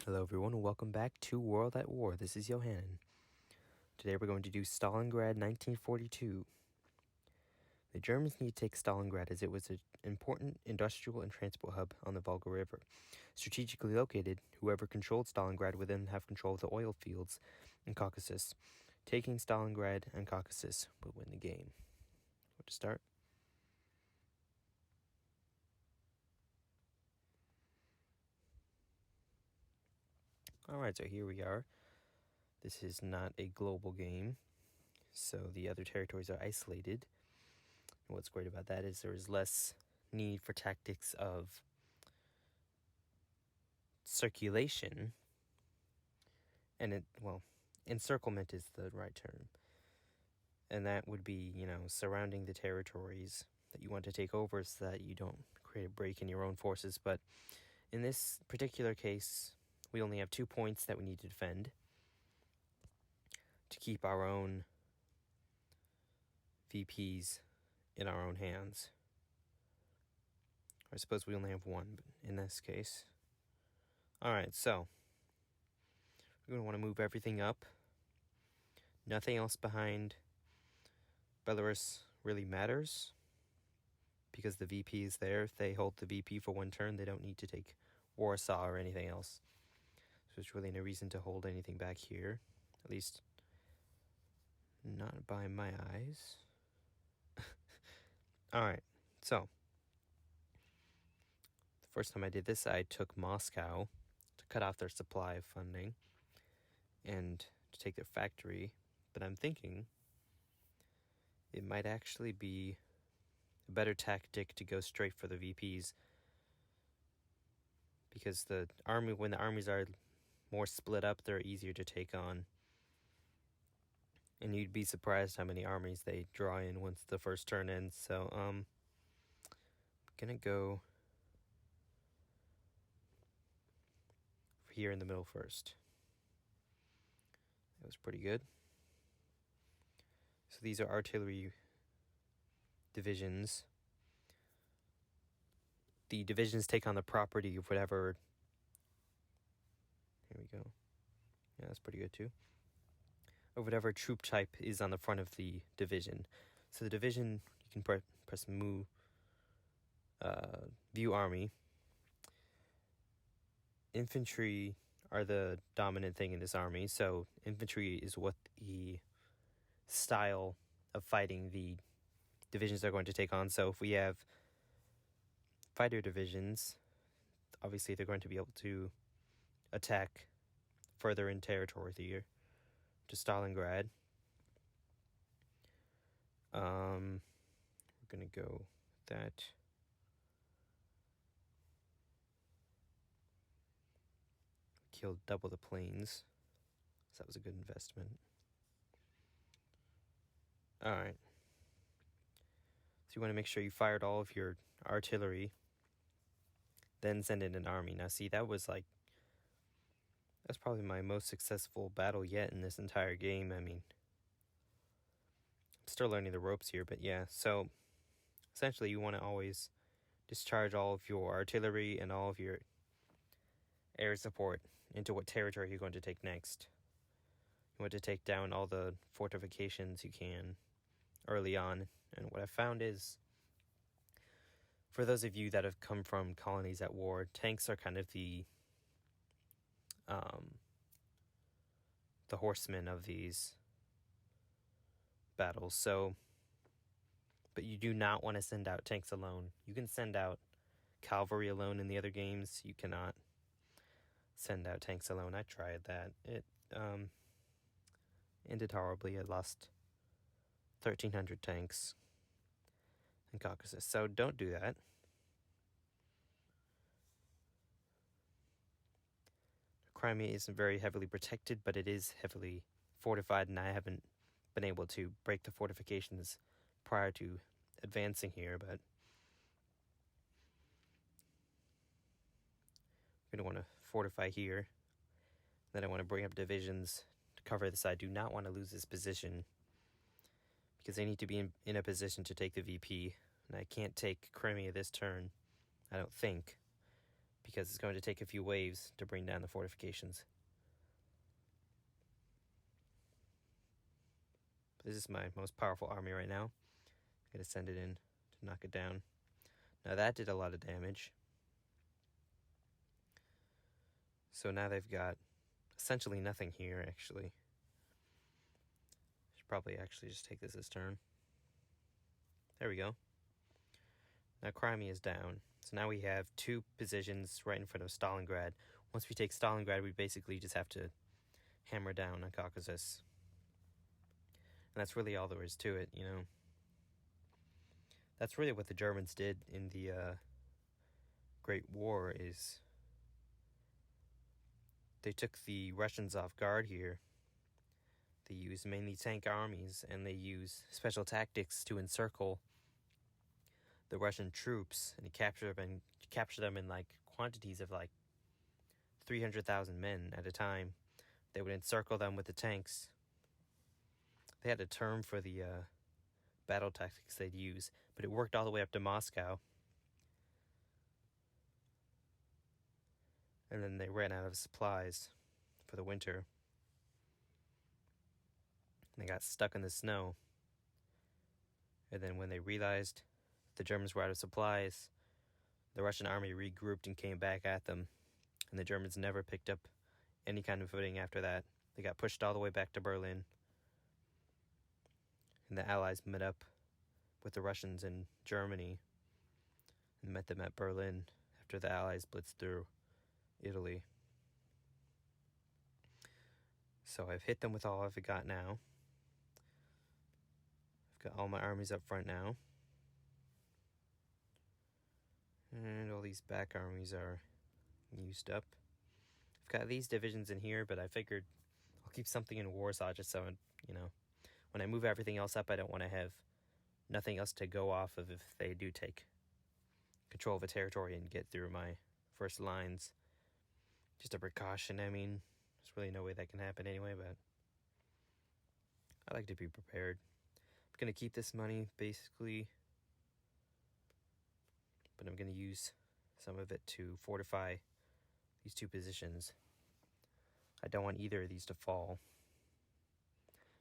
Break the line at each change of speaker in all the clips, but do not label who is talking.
Hello everyone and welcome back to World at War. This is Yohannan. Today we're going to do Stalingrad 1942. The Germans need to take Stalingrad as it was an important industrial and transport hub on the Volga River. Strategically located, whoever controlled Stalingrad would then have control of the oil fields in Caucasus. Taking Stalingrad and Caucasus would win the game. Where to start? Alright, so here we are. This is not a global game, so the other territories are isolated. And what's great about that is there is less need for tactics of circulation, and encirclement is the right term. And that would be, surrounding the territories that you want to take over so that you don't create a break in your own forces. But in this particular case, we only have 2 points that we need to defend to keep our own VPs in our own hands. I suppose we only have one, but in this case. Alright, so we're going to want to move everything up. Nothing else behind Belarus really matters because the VP is there. If they hold the VP for one turn, they don't need to take Warsaw or anything else. So there's really no reason to hold anything back here. At least not by my eyes. Alright, so the first time I did this, I took Moscow to cut off their supply of funding and to take their factory. But I'm thinking it might actually be a better tactic to go straight for the VPs, because when the armies are more split up, they're easier to take on. And you'd be surprised how many armies they draw in once the first turn ends. So, I'm gonna go here in the middle first. That was pretty good. So these are artillery divisions. The divisions take on the property of whatever. Here we go. Yeah, that's pretty good too. Or whatever troop type is on the front of the division. So the division, you can press move, view army. Infantry are the dominant thing in this army. So infantry is what the style of fighting the divisions are going to take on. So if we have fighter divisions, obviously they're going to be able to attack further in territory here to Stalingrad. We're gonna go with that. Killed double the planes, so that was a good investment. Alright, so you want to make sure you fired all of your artillery, then send in an army. Now see, that's probably my most successful battle yet in this entire game. I mean, I'm still learning the ropes here, but yeah. So essentially you want to always discharge all of your artillery and all of your air support into what territory you're going to take next. You want to take down all the fortifications you can early on. And what I found is, for those of you that have come from colonies at war, tanks are kind of the horsemen of these battles. So, but you do not want to send out tanks alone. You can send out cavalry alone in the other games. You cannot send out tanks alone. I tried that. It ended horribly. I lost 1,300 tanks in Caucasus. So don't do that. Crimea isn't very heavily protected, but it is heavily fortified, and I haven't been able to break the fortifications prior to advancing here, but I'm going to want to fortify here. Then I want to bring up divisions to cover this. I do not want to lose this position because they need to be in a position to take the VP, and I can't take Crimea this turn, I don't think. because it's going to take a few waves to bring down the fortifications. This is my most powerful army right now. I'm going to send it in to knock it down. Now that did a lot of damage. So now they've got essentially nothing here, actually. Should probably actually just take this turn. There we go. Now Crimea is down. So now we have 2 positions right in front of Stalingrad. Once we take Stalingrad, we basically just have to hammer down on Caucasus. And that's really all there is to it, you know. That's really what the Germans did in the Great War, is they took the Russians off guard here. They used mainly tank armies, and they used special tactics to encircle the Russian troops and capture them in like quantities of like 300,000 men at a time. They would encircle them with the tanks. They had a term for the battle tactics they'd use, but it worked all the way up to Moscow. And then they ran out of supplies for the winter. They got stuck in the snow. And then when they realized the Germans were out of supplies, the Russian army regrouped and came back at them. And the Germans never picked up any kind of footing after that. They got pushed all the way back to Berlin. And the Allies met up with the Russians in Germany and met them at Berlin after the Allies blitzed through Italy. So I've hit them with all I've got now. I've got all my armies up front now. And all these back armies are used up. I've got these divisions in here, but I figured I'll keep something in Warsaw just so, you know, when I move everything else up, I don't want to have nothing else to go off of if they do take control of a territory and get through my first lines. Just a precaution. I mean, there's really no way that can happen anyway, but I like to be prepared. I'm going to keep this money, basically, but I'm going to use some of it to fortify these 2 positions. I don't want either of these to fall,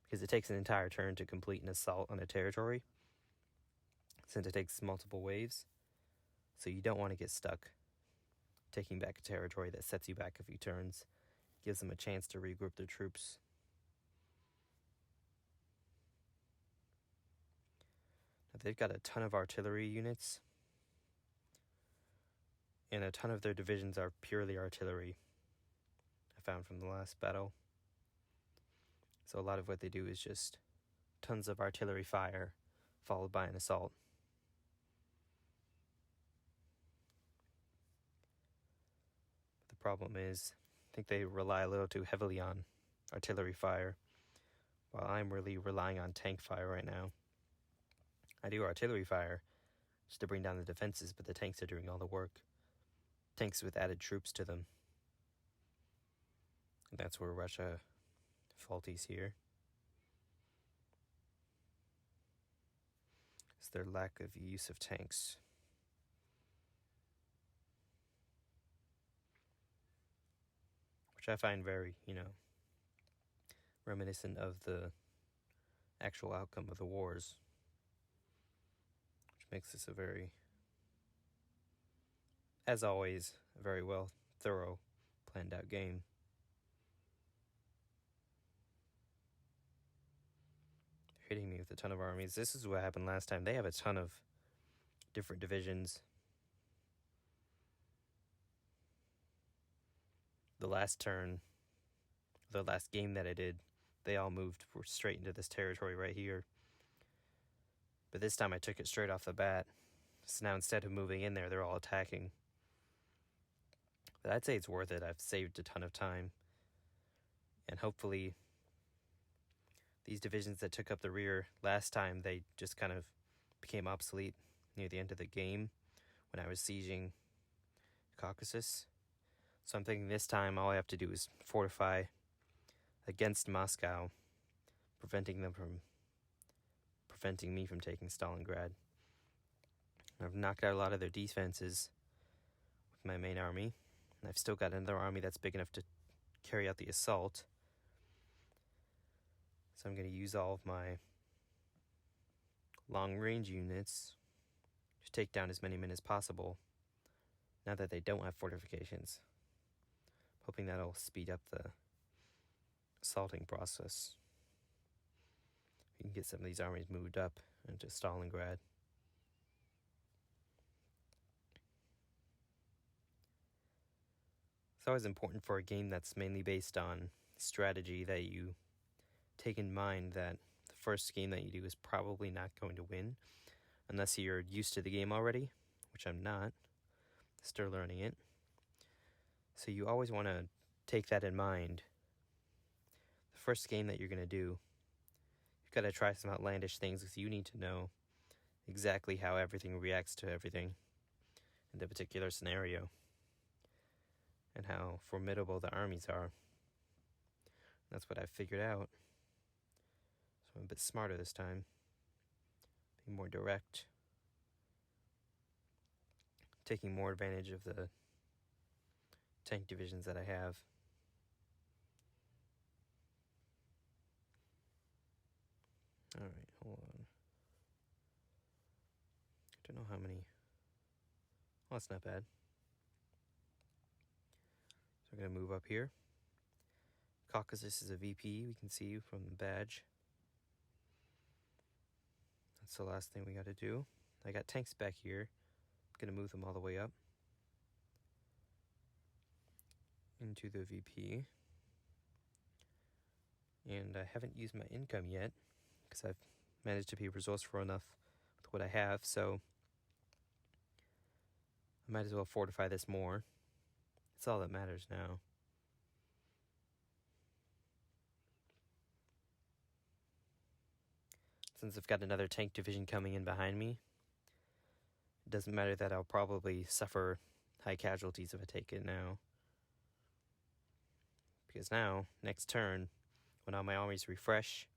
because it takes an entire turn to complete an assault on a territory, since it takes multiple waves. So you don't want to get stuck taking back a territory that sets you back a few turns, gives them a chance to regroup their troops. Now they've got a ton of artillery units, and a ton of their divisions are purely artillery, I found from the last battle. So a lot of what they do is just tons of artillery fire followed by an assault. The problem is, I think they rely a little too heavily on artillery fire, while I'm really relying on tank fire right now. I do artillery fire just to bring down the defenses, but the tanks are doing all the work. Tanks with added troops to them. And that's where Russia faulties here. It's their lack of use of tanks. Which I find very, reminiscent of the actual outcome of the wars. Which makes this a very, as always, a very well, thorough, planned out game. They're hitting me with a ton of armies. This is what happened last time. They have a ton of different divisions. The last turn, the last game that I did, they all moved straight into this territory right here. But this time I took it straight off the bat. So now instead of moving in there, they're all attacking. But I'd say it's worth it. I've saved a ton of time. And hopefully these divisions that took up the rear last time, they just kind of became obsolete near the end of the game when I was sieging Caucasus. So I'm thinking this time all I have to do is fortify against Moscow, preventing me from taking Stalingrad. I've knocked out a lot of their defenses with my main army. And I've still got another army that's big enough to carry out the assault. So I'm going to use all of my long-range units to take down as many men as possible, now that they don't have fortifications. Hoping that'll speed up the assaulting process. We can get some of these armies moved up into Stalingrad. It's always important for a game that's mainly based on strategy that you take in mind that the first game that you do is probably not going to win unless you're used to the game already, which I'm not. Still learning it. So you always want to take that in mind. The first game that you're going to do, you've got to try some outlandish things because you need to know exactly how everything reacts to everything in the particular scenario and how formidable the armies are. That's what I've figured out. So I'm a bit smarter this time. Be more direct. Taking more advantage of the tank divisions that I have. Alright, hold on. I don't know how many. Well, that's not bad. So I'm going to move up here. Caucasus is a VP, we can see from the badge. That's the last thing we got to do. I got tanks back here. I'm going to move them all the way up into the VP. And I haven't used my income yet because I've managed to be resourceful enough with what I have, so I might as well fortify this more. That's all that matters now. Since I've got another tank division coming in behind me, it doesn't matter that I'll probably suffer high casualties if I take it now. Because now, next turn, when all my armies refresh,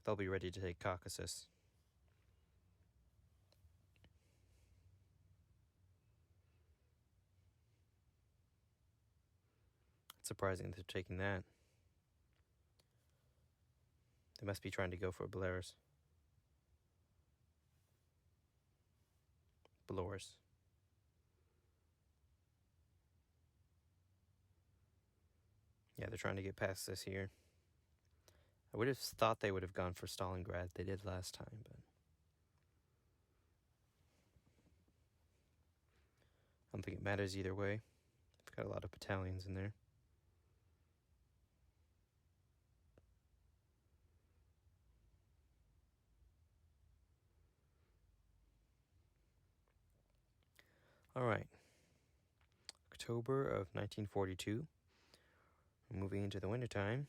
they'll be ready to take Caucasus. It's surprising they're taking that. They must be trying to go for Belarus. Belarus. Yeah, they're trying to get past this here. I would have thought they would have gone for Stalingrad. They did last time, but I don't think it matters either way. I've got a lot of battalions in there. Alright. October of 1942. We're moving into the wintertime.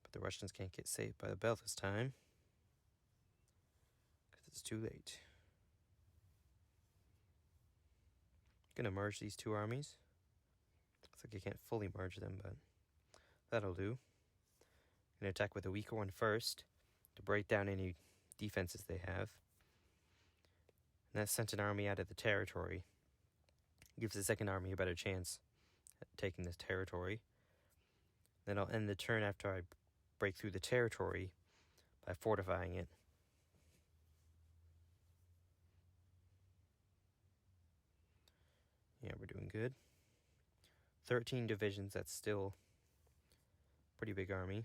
But the Russians can't get saved by the bell this time, because it's too late. I'm going to merge these two armies. Looks like I can't fully merge them, but that'll do. I'm going to attack with a weaker one first to break down any defenses they have. And that sent an army out of the territory. Gives the second army a better chance at taking this territory. Then I'll end the turn after I break through the territory by fortifying it. Yeah, we're doing good. 13 divisions, that's still a pretty big army.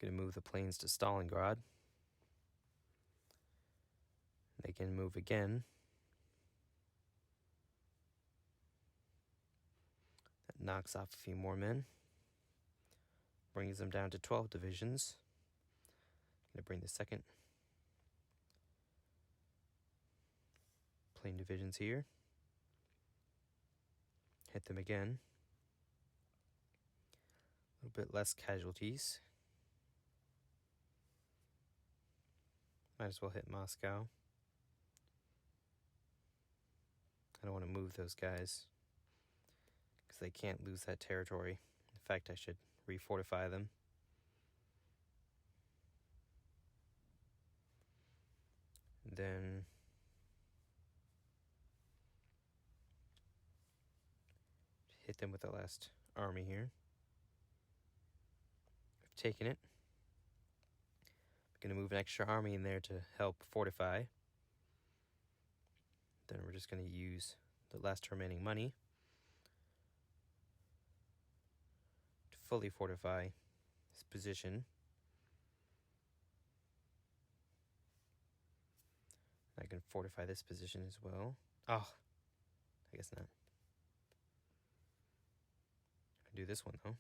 Going to move the planes to Stalingrad. They can move again. That knocks off a few more men. Brings them down to 12 divisions. Going to bring the second plane divisions here. Hit them again. A little bit less casualties. Might as well hit Moscow. I don't want to move those guys because they can't lose that territory. In fact, I should refortify them. And then hit them with the last army here. We've taken it. I'm going to move an extra army in there to help fortify. Then we're just going to use the last remaining money to fully fortify this position. I can fortify this position as well. Oh, I guess not. I can do this one though.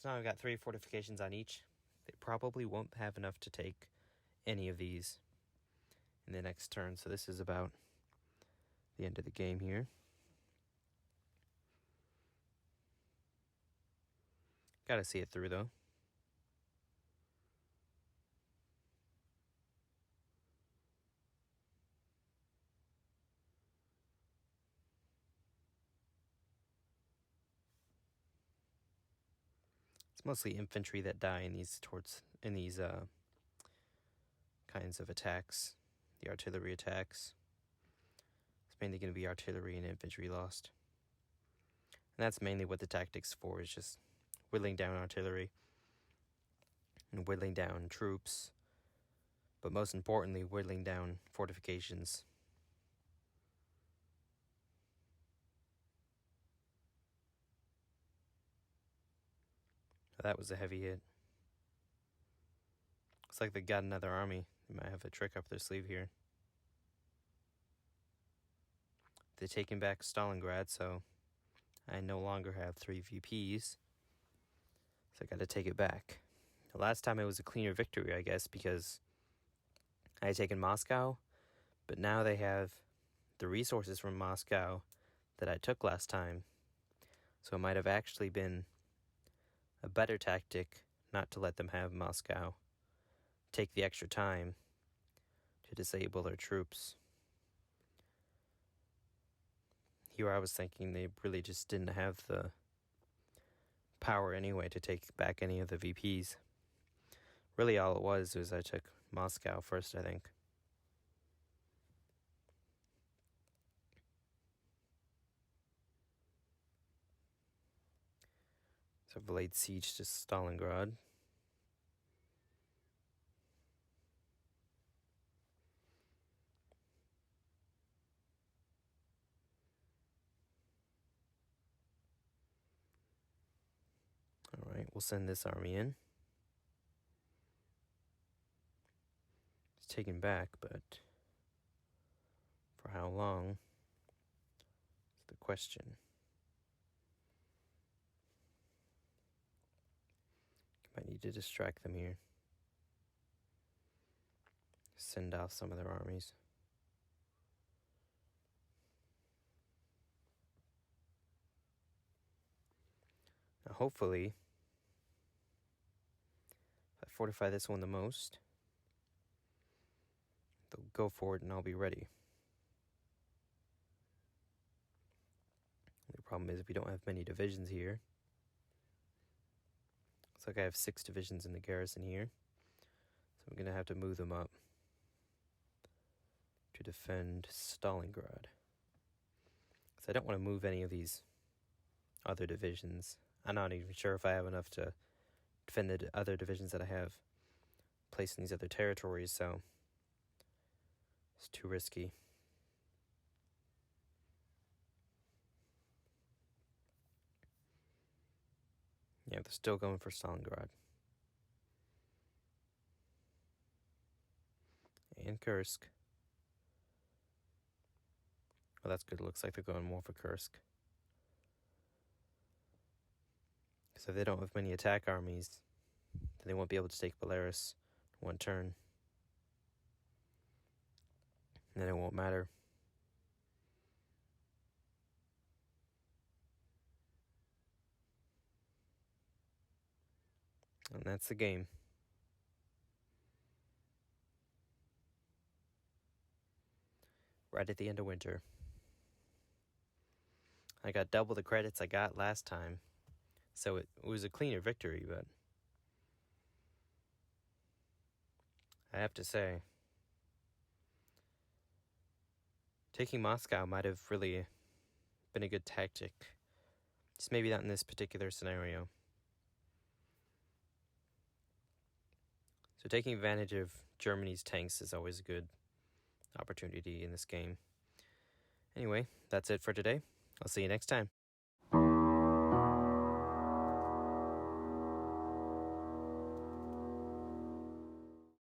So now I've got 3 fortifications on each. They probably won't have enough to take any of these in the next turn, so this is about the end of the game here. Gotta see it through though. It's mostly infantry that die in these kinds of attacks, the artillery attacks. It's mainly going to be artillery and infantry lost. And that's mainly what the tactics for, is just whittling down artillery and whittling down troops, but most importantly, whittling down fortifications. That was a heavy hit. Looks like they got another army. They might have a trick up their sleeve here. They're taking back Stalingrad, so I no longer have 3 VPs. So I gotta take it back. The last time it was a cleaner victory, I guess, because I had taken Moscow, but now they have the resources from Moscow that I took last time. So it might have actually been a better tactic not to let them have Moscow. Take the extra time to disable their troops. Here I was thinking they really just didn't have the power anyway to take back any of the VPs. Really all it was I took Moscow first, I think. So I've laid siege to Stalingrad. Alright, we'll send this army in. It's taken back, but for how long is the question. Might need to distract them here. Send off some of their armies. Now hopefully, if I fortify this one the most, they'll go for it and I'll be ready. The problem is we don't have many divisions here. Looks like I have 6 divisions in the garrison here. So I'm going to have to move them up to defend Stalingrad. Because I don't want to move any of these other divisions. I'm not even sure if I have enough to defend the other divisions that I have placed in these other territories, so it's too risky. Yeah, they're still going for Stalingrad. And Kursk. Well, that's good. It looks like they're going more for Kursk. So if they don't have many attack armies, then they won't be able to take Belarus in one turn. And then it won't matter. And that's the game. Right at the end of winter. I got double the credits I got last time. So it was a cleaner victory, but I have to say, taking Moscow might have really been a good tactic. Just maybe not in this particular scenario. So taking advantage of Germany's tanks is always a good opportunity in this game. Anyway, that's it for today. I'll see you next time.